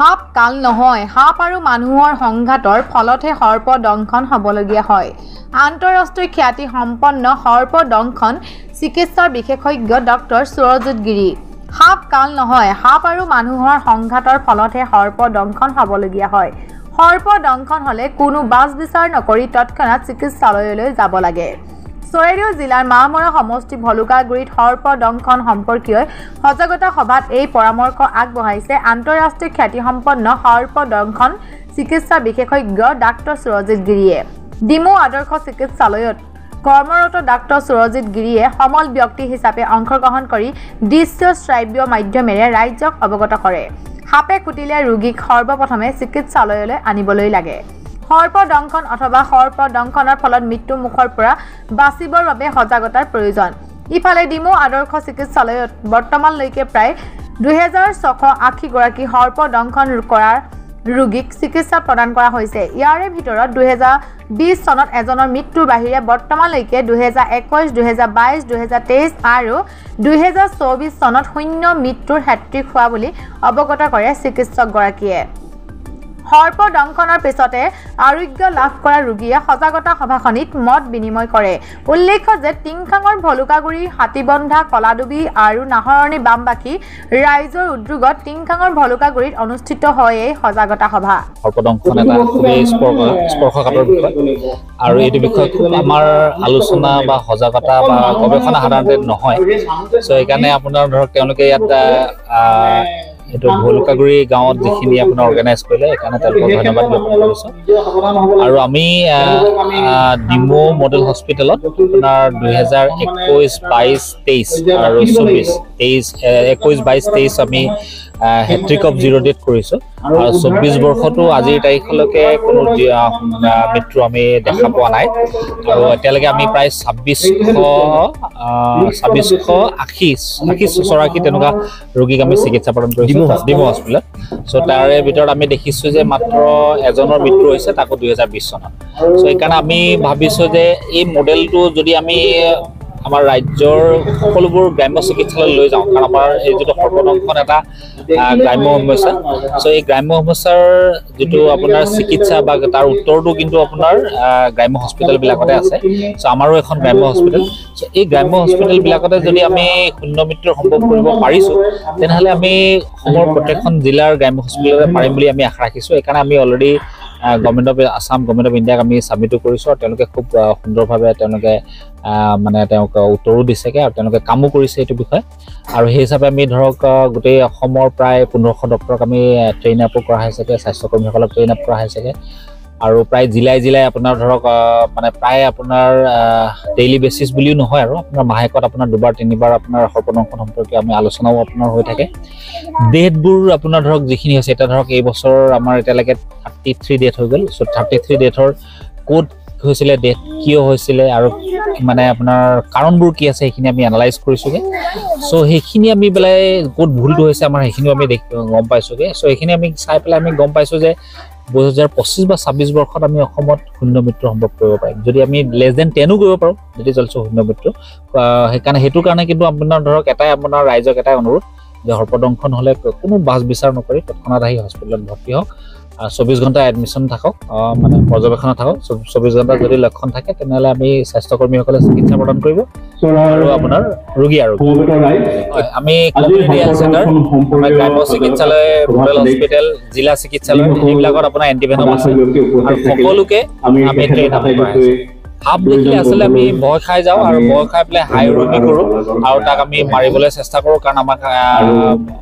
সাপ কাল নহয়, সাপ আৰু মানুহৰ সংঘাতৰ ফলতহে সৰ্পদংশন হ'বলগীয়া হয়। আন্তঃৰাষ্ট্ৰীয় খ্যাতি সম্পন্ন সৰ্পদংশন চিকিৎসাৰ বিশেষজ্ঞ ডক্টৰ সুৰজিৎ গিৰি। সাপ কাল নহয়, সাপ আৰু মানুহৰ সংঘাতৰ ফলতহে সৰ্পদংশন হ'বলগীয়া হয়। সৰ্পদংশন হ'লে কোনো বাছ বিচাৰ নকৰি তৎক্ষণাত চিকিৎসালয়লৈ যাব লাগে। চৰাইদেউ জিলাৰ মাহমৰা সমষ্টি ভলুকাগুৰিত সৰ্পদংশন সম্পৰ্কীয় সজাগতা সভাত এই পৰামৰ্শ আগবঢ়াইছে আন্তঃৰাষ্ট্ৰীয় খ্যাতিসম্পন্ন সৰ্পদংশন চিকিৎসা বিশেষজ্ঞ ডাক্তৰ সুৰজিৎ গিৰিয়ে। ডিমৌ আদৰ্শ চিকিৎসালয়ত কৰ্মৰত ডাক্তৰ সুৰজিৎ গিৰিয়ে সমল ব্যক্তি হিচাপে অংশগ্ৰহণ কৰি দৃশ্য শ্ৰাব্য মাধ্যমেৰে ৰাইজক অৱগত কৰে। সাপে খুটিলে ৰোগীক সৰ্বপ্ৰথমে চিকিৎসালয়লৈ আনিবলৈ লাগে। সৰ্পদংশন অথবা সৰ্পদংশনৰ ফলত মৃত্যু মুখৰ পৰা বাচিবৰ বাবে সজাগতাৰ প্ৰয়োজন। ইফালে ডিমৌ আদৰ্শ চিকিৎসালয়ত বৰ্তমানলৈকে প্ৰায় 2680 গৰাকী সৰ্পদংশন কৰাৰ ৰোগীক চিকিৎসা প্ৰদান কৰা হৈছে। ইয়াৰে ভিতৰত 2020 চনত এজনৰ মৃত্যুৰ বাহিৰে বৰ্তমানলৈকে 2021, 2022, 2023 আৰু 2024 চনত শূন্য মৃত্যুৰ হেট্ৰিক হোৱা বুলি অৱগত কৰে চিকিৎসকগৰাকীয়ে। সৰ্পদংশনৰ পিছতে আৰোগ্য লাভ কৰা ৰোগীয়ে সজাগতা সভাখনিত মত বিনিময় কৰে। উল্লেখ্য যে টিংখাঙৰ ভলুকাগুৰি, হাতীবন্ধা, কলাডুবি আৰু নাহৰণি বামবাসী ৰাইজৰ উদ্যোগত টিংখাঙৰ ভলুকাগুৰিত অনুষ্ঠিত হয় এই সজাগতা সভা। সৰ্পদংশন এটা খুবেই স্পৰ্শকাতৰ বিষয় আৰু এইটো বিষয় খুব আমাৰ আলোচনা বা সজাগতা বা গৱেষণা সাধাৰণতে নহয়। চ' সেইকাৰণে আপোনাৰ ধৰক তেওঁলোকে ইয়াত এইটো ভলুকাগুৰি গাঁৱত যিখিনি আপোনাৰ অৰ্গেনাইজ কৰিলে সেইকাৰণে তেওঁলোকক ধন্যবাদ জ্ঞাপন কৰিছোঁ। আৰু আমি ডিমৌ মডেল হস্পিটেলত আপোনাৰ 2021, 22, 23 আৰু 24, 21, 22, 23 আমি হেট্ৰিক অফ 0 ডেথ কৰিছোঁ। আৰু 24 বৰ্ষতো আজিৰ তাৰিখলৈকে কোনো মৃত্যু আমি দেখা পোৱা নাই। আৰু এতিয়ালৈকে আমি প্ৰায় 2680 তেনেকুৱা ৰোগীক আমি চিকিৎসা প্ৰদান কৰিছোঁ ডিমৌ হস্পিটেলত। চ' তাৰে ভিতৰত আমি দেখিছোঁ যে মাত্ৰ এজনৰ মৃত্যু হৈছে, তাকো 2020 চনত। চ' সেইকাৰণে আমি ভাবিছোঁ যে এই মডেলটো যদি আমি আমাৰ ৰাজ্যৰ সকলোবোৰ গ্ৰাম্য চিকিৎসালয় লৈ যাওঁ, কাৰণ আমাৰ এই যিটো সৰ্পদংশন এটা গ্ৰাম্য সমস্যা। চ' এই গ্ৰাম্য সমস্যাৰ যিটো আপোনাৰ চিকিৎসা বা তাৰ উত্তৰটো কিন্তু আপোনাৰ গ্ৰাম্য হস্পিটেলবিলাকতে আছে। চ' আমাৰো এখন গ্ৰাম্য হস্পিটেল। চ' এই গ্ৰাম্য হস্পিটেলবিলাকতে যদি আমি শূন্য মৃত্যুৰ সম্ভৱ কৰিব পাৰিছোঁ, তেনেহ'লে আমি অসমৰ প্ৰত্যেকখন জিলাৰ গ্ৰাম্য হস্পিটেলতে পাৰিম বুলি আমি আশা ৰাখিছোঁ। সেইকাৰণে আমি already government of Assam, government of ইণ্ডিয়াক আমি ছাবমিটো কৰিছোঁ আৰু তেওঁলোকে খুব সুন্দৰভাৱে তেওঁলোকে মানে তেওঁক উত্তৰো দিছেগৈ আৰু তেওঁলোকে কামো কৰিছে এইটো বিষয়ে। আৰু সেই হিচাপে আমি ধৰক গোটেই অসমৰ প্ৰায় 1500 ডক্টৰক আমি ট্ৰেইন আপো কৰা হৈছেগৈ, স্বাস্থ্যকৰ্মীসকলক ট্ৰেইন আপ কৰা হৈছেগৈ। আৰু প্ৰায় জিলাই জিলাই আপোনাৰ ধৰক মানে প্ৰায় আপোনাৰ ডেইলি বেচিছ বুলিও নহয় আৰু আপোনাৰ মাহেকত আপোনাৰ 2-3বাৰ আপোনাৰ সৰ্পদংশন সম্পৰ্কে আমি আলোচনাও আপোনাৰ হৈ থাকে। ডেটবোৰ আপোনাৰ ধৰক যিখিনি হৈছে, এতিয়া ধৰক এই বছৰ আমাৰ এতিয়ালৈকে 33 ডেথ হৈ গ'ল। চ' 33 ডেথৰ ক'ত হৈছিলে, ডেথ কিয় হৈছিলে আৰু মানে আপোনাৰ কাৰণবোৰ কি আছে সেইখিনি আমি এনালাইজ কৰিছোঁগৈ। চ' সেইখিনি আমি পেলাই ক'ত ভুলটো হৈছে আমাৰ সেইখিনিও আমি গম পাইছোঁগৈ। চ' সেইখিনি আমি চাই পেলাই আমি গম পাইছোঁ যে 2025 বা 26 বৰ্ষত আমি অসমত শূন্য মৃত্যু সম্ভৱ কৰিব পাৰিম, যদি আমি less than 10ও কৰিব পাৰোঁ, যদি চলিছোঁ শূন্য মৃত্যু। সেইকাৰণে সেইটোৰ কাৰণে কিন্তু আপোনাৰ ধৰক এটাই আপোনাৰ ৰাইজক এটাই অনুৰোধ যে সৰ্পদংশন হ'লে কোনো বাছ বিচাৰ নকৰি তৎক্ষণাত আহি হস্পিটেলত ভৰ্তি হওক। 24 ঘণ্টা এডমিশ্যন থাকক, মানে পৰ্যবেক্ষণত থাকক। 24 ঘণ্টা যদি লক্ষণ থাকে তেনেহ'লে আমি স্বাস্থ্যকৰ্মীসকলে চিকিৎসা প্ৰদান কৰিব আৰু আপোনাৰ ৰোগী আৰু আমি কমিউনিটি হেল্থ চেণ্টাৰ, গ্ৰাম্য চিকিৎসালয়, মডেল হস্পিটেল, জিলা চিকিৎসালয় এইবিলাকত আপোনাৰ এণ্টিভেনম আছে আৰু সকলোকে আমি ট্ৰেইন আপ কৰা হৈছে। সাপ দেখিলে আচলতে আমি ভয় খাই যাওঁ আৰু ভয় খাই পেলাই হাই উৰুমি কৰোঁ আৰু তাক আমি মাৰিবলৈ চেষ্টা কৰোঁ। কাৰণ আমাক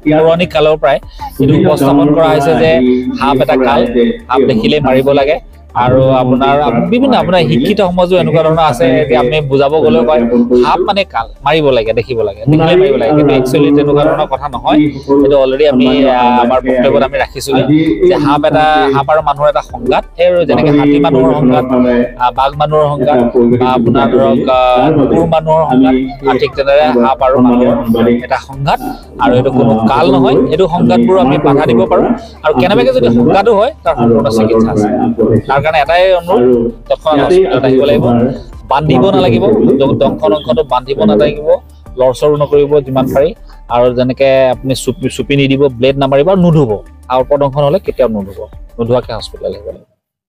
পৌৰাণিক কালৰ পৰাই এইটো উপস্থাপন কৰা হৈছে যে সাপ এটা কাল, সাপ দেখিলেই মাৰিব লাগে। আৰু আপোনাৰ বিভিন্ন আপোনাৰ শিক্ষিত সমাজো এনেকুৱা ধৰণৰ আছে যে আমি বুজাব গ'লেও কয় সাপ মানে কাল, মাৰিব লাগে, দেখিব লাগে, দেখিলে মাৰিব লাগে। কিন্তু একচুৱেলি তেনেকুৱা ধৰণৰ কথা নহয়। এইটো অলৰেডি আমি আমাৰ বক্তব্যত আমি ৰাখিছোঁ যে সাপ আৰু মানুহৰ এটা সংঘাত। সেই যেনেকৈ হাতী মানুহৰ সংঘাত, বাঘ মানুহৰ সংঘাত বা আপোনাৰ ধৰক কুকুৰ মানুহৰ সংঘাত, ঠিক তেনেদৰে সাপ আৰু মানুহৰ এটা সংঘাত। আৰু এইটো কোনো কাল নহয়, এইটো সংঘাতবোৰ আমি বাধা দিব পাৰোঁ। আৰু কেনেবাকৈ যদি সংঘাতো হয় তাৰ সম্পূৰ্ণ চিকিৎসা আছে। তাৰ কাৰণে এটাই অনুৰোধ, তৎক্ষণাত হস্পিটেলত আহিব লাগিব, বান্ধিব নালাগিব, দংশন অংশটো বান্ধিব নালাগিব, লৰচৰো নকৰিব যিমান পাৰি। আৰু যেনেকৈ আপুনি চুপি নিদিব, ব্লেড নামাৰিব আৰু নুধুব। সৰ্পদংশন হ'লে কেতিয়াও নোধোৱাকৈ হস্পিটেল আহিব লাগিব।